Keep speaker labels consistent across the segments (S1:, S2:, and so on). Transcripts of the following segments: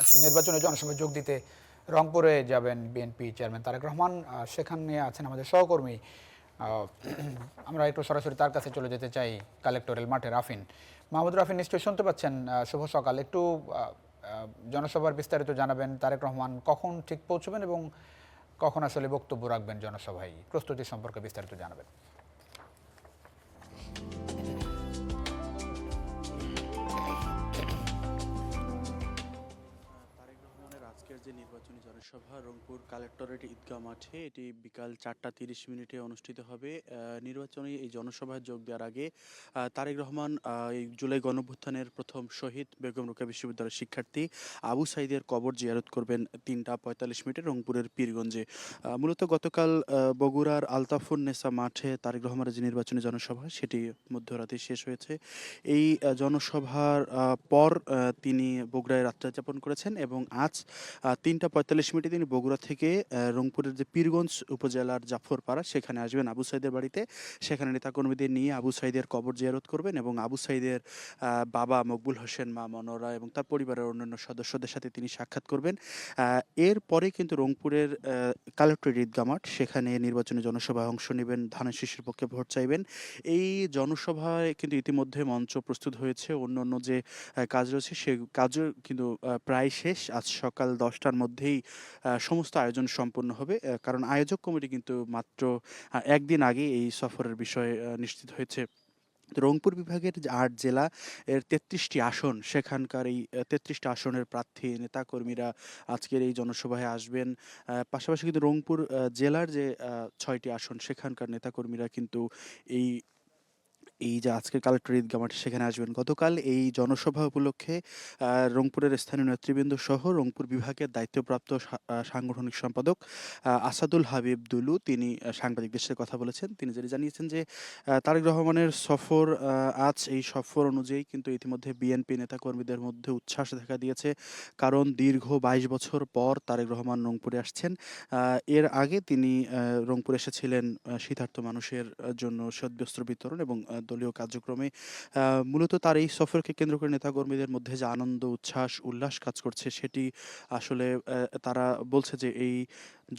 S1: আজকে নির্বাচনে জনসভায় যোগ দিতে রংপুরে যাবেন বিএনপি চেয়ারম্যান তারেক রহমান। সেখানে আছেন আমাদের সহকর্মী। আমরা একটু সরাসরি তার কাছে চলে যেতে চাই, কালেক্টরেল মাঠে রাফিন। মাহমুদ রাফিন, নিশ্চয়ই শুনতে পাচ্ছেন। শুভ সকাল। একটু জনসভার বিস্তারিত জানাবেন। তারেক রহমান কখন ঠিক পৌঁছবেন এবং কখন আসলে বক্তব্য রাখবেন জনসভায়, প্রস্তুতি সম্পর্কে বিস্তারিত জানাবেন।
S2: তারেক রহমানের আজকের যে নির্বাচনী জনসভা রংপুর কালেক্টরেট ঈদগাহ মাঠে, এটি বিকাল 4টা 30 মিনিটে অনুষ্ঠিত হবে। নির্বাচনী এই জনসভায় যোগ দেওয়ার আগে তারেক রহমান এই জুলাই গণঅভ্যুত্থানের প্রথম শহীদ বেগম রোকেয়া বিশ্ববিদ্যালয়ের শিক্ষার্থী আবু সাঈদের কবর জিয়ারত করবেন 3টা 45 মিনিটে রংপুরের পীরগঞ্জে। মূলত গতকাল বগুড়ার আলতাফুন্নেসা মাঠে তারেক রহমানের যে নির্বাচনী জনসভা সেটি মধ্যরাতে শেষ হয়েছে। এই জনসভার পর তিনি বগুড়ায় রাত্রি যাপন করেছেন এবং আজ 3টা 45 মিনিটে তিনি বগুড়া থেকে রংপুরের যে পীরগঞ্জ উপজেলার জাফরপাড়া সেখানে আসবেন আবু সাঈদের বাড়িতে। সেখানে নেতাকর্মীদের নিয়ে আবু সাঈদের কবর জিয়ারত করবেন এবং আবু সাঈদের বাবা মকবুল হোসেন, মা মনোরা এবং তার পরিবারের অন্যান্য সদস্যদের সাথে তিনি সাক্ষাৎ করবেন। এরপরে কিন্তু রংপুরের কালেক্টরেট ঈদগাহ মাঠ, সেখানে নির্বাচনী জনসভায় অংশ নেবেন, ধানের শীষের পক্ষে ভোট চাইবেন। এই জনসভায় কিন্তু ইতিমধ্যে মঞ্চ প্রস্তুত হয়েছে, অন্যান্য যে কাজ রয়েছে সে কাজও কিন্তু প্রায় শেষ। আজ সকাল 10টার মধ্যেই সমস্ত আয়োজন সম্পন্ন হবে, কারণ আয়োজক কমিটি কিন্তু মাত্র একদিন আগে এই সফরের বিষয়ে নিশ্চিত হয়েছে। রংপুর বিভাগের যে ৮ জেলা এর ৩৩টি আসন, সেখানকার এই ৩৩টা আসনের প্রার্থী নেতাকর্মীরা আজকের এই জনসভায় আসবেন। পাশাপাশি কিন্তু রংপুর জেলার যে ৬টি আসন সেখানকার নেতাকর্মীরা কিন্তু এই এই যে আজকের কালেক্টর ঈদগাহ মাঠে সেখানে আসবেন। গতকাল এই জনসভা উপলক্ষে রংপুরের স্থানীয় নেতৃবৃন্দ সহ রংপুর বিভাগের দায়িত্বপ্রাপ্ত সাংগঠনিক সম্পাদক আসাদুল হাবিব দুলু তিনি সাংবাদিকদের সাথে কথা বলেছেন। তিনি যেটা জানিয়েছেন যে তারেক রহমানের সফর আজ, এই সফর অনুযায়ী কিন্তু ইতিমধ্যে বিএনপি নেতাকর্মীদের মধ্যে উচ্ছ্বাস দেখা দিয়েছে। কারণ দীর্ঘ ২২ বছর পর তারেক রহমান রংপুরে আসছেন। এর আগে তিনি রংপুরে এসেছিলেন শীতার্ত মানুষের জন্য শীতবস্ত্র বিতরণ এবং দলীয় কার্যক্রমে। মূলত তার এই সফরকে কেন্দ্র করে নেতাকর্মীদের মধ্যে যে আনন্দ, উচ্ছ্বাস, উল্লাস কাজ করছে সেটি আসলে তারা বলছে যে এই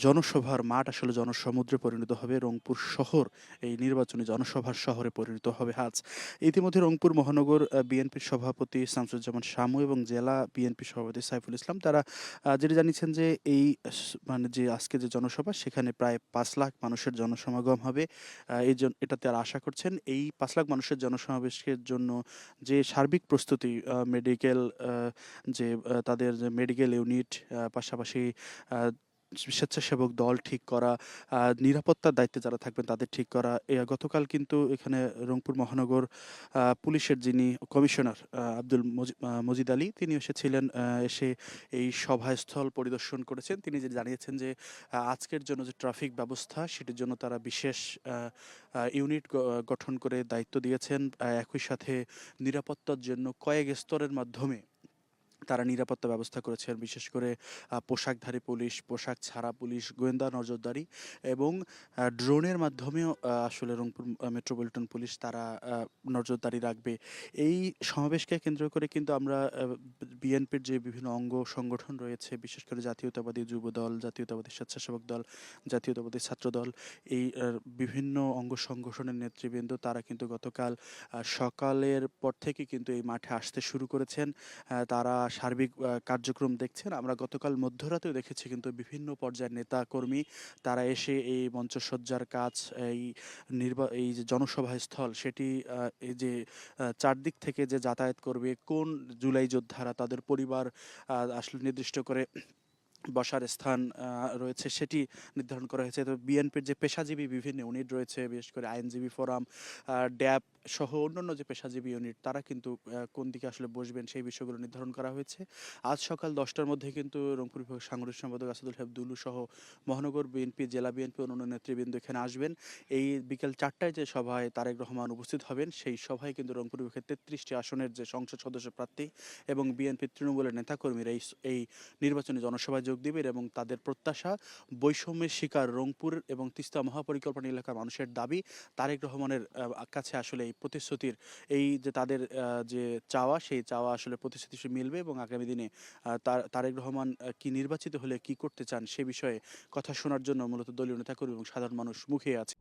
S2: জনসভার মাঠ আসলে জনসমুদ্রে পরিণত হবে। রংপুর শহর এই নির্বাচনী জনসভার শহরে পরিণত হবে আজ। ইতিমধ্যে রংপুর মহানগর বিএনপির সভাপতি শামসুজ্জামান শামু এবং জেলা বিএনপি সভাপতি সাইফুল ইসলাম তারা যেটা জানিয়েছেন যে এই মানে যে আজকে যে জনসভা সেখানে প্রায় ৫ লাখ মানুষের জনসমাগম হবে। এটাতে তারা আশা করছেন এই ৫ লাখ মানুষের জনসমাবেশের জন্য যে সার্বিক প্রস্তুতি, মেডিকেল যে তাদের যে মেডিকেল ইউনিট, পাশাপাশি স্বেচ্ছাসেবক দল ঠিক করা, নিরাপত্তার দায়িত্বে যারা থাকবেন তাদের ঠিক করা। গতকাল কিন্তু এখানে রংপুর মহানগর পুলিশের যিনি কমিশনার আব্দুল মজিদ আলী তিনি এসেছিলেন। এসে এই সভাস্থল পরিদর্শন করেছেন। তিনি যে জানিয়েছেন যে আজকের জন্য যে ট্রাফিক ব্যবস্থা সেটির জন্য তারা বিশেষ ইউনিট গঠন করে দায়িত্ব দিয়েছেন। একই সাথে নিরাপত্তার জন্য কয়েক স্তরের মাধ্যমে তারা নিরাপত্তা ব্যবস্থা করেছেন। বিশেষ করে পোশাকধারী পুলিশ, পোশাক ছাড়া পুলিশ, গোয়েন্দা নজরদারি এবং ড্রোনের মাধ্যমেও আসলে রংপুর মেট্রোপলিটন পুলিশ তারা নজরদারি রাখবে। এই সমাবেশকে কেন্দ্র করে কিন্তু আমরা বিএনপির যে বিভিন্ন অঙ্গ সংগঠন রয়েছে, বিশেষ করে জাতীয়তাবাদী যুব দল, জাতীয়তাবাদী স্বেচ্ছাসেবক দল, জাতীয়তাবাদী ছাত্র দল, এই বিভিন্ন অঙ্গ সংগঠনের নেতৃবৃন্দ তারা কিন্তু গতকাল সকালের পর থেকে কিন্তু এই মাঠে আসতে শুরু করেছেন। তারা সার্বিক কার্যক্রম দেখছেন। আমরা গতকাল মধ্যরাতেও দেখেছি কিন্তু বিভিন্ন পর্যায়ের নেতা কর্মী তারা এসে এই মঞ্চসজ্জার কাজ, এই যে জনসভা স্থল সেটি এই যে চারদিক থেকে যে যাতায়াত করবে, কোন জুলাই যোদ্ধারা তাদের পরিবার আসলে নির্দিষ্ট করে বসার স্থান রয়েছে সেটি নির্ধারণ করা হয়েছে। তো বিএনপির যে পেশাজীবী বিভিন্ন ইউনিট রয়েছে, বিশেষ করে আইনজীবী ফোরাম, ড্যাব সহ অন্যান্য যে পেশাজীবী ইউনিট তারা কিন্তু কোন দিকে আসলে বসবেন সেই বিষয়গুলো নির্ধারণ করা হয়েছে। আজ সকাল 10টার মধ্যে কিন্তু রংপুর বিভাগের সাংগঠনিক সম্পাদক আসাদুল হাবিব দুলু সহ মহানগর বিএনপি, জেলা বিএনপি অন্যান্য নেতৃবৃন্দ এখানে আসবেন। এই বিকেল 4টায় যে সভায় তারেক রহমান উপস্থিত হবেন সেই সভায় কিন্তু রংপুর বিভাগের 33টি আসনের যে সংসদ সদস্য প্রার্থী এবং বিএনপি তৃণমূলের নেতাকর্মীরা এই নির্বাচনী জনসভায় যোগ দিবেন এবং তাদের প্রত্যাশা বৈষম্যের শিকার রংপুর এবং তিস্তা মহাপরিকল্পনা এলাকার মানুষের দাবি তারেক রহমানের কাছে আসলে এই এই প্রতিশ্রুতির এই যে তাদের যে চাওয়া সেই চাওয়া আসলে প্রতিশ্রুতি মিলবে এবং আগামী দিনে তারেক রহমান কি নির্বাচিত হলে কি করতে চান সে বিষয়ে কথা শোনার জন্য মূলত দলীয় নেতাকর্মী এবং সাধারণ মানুষ মুখিয়ে আছে।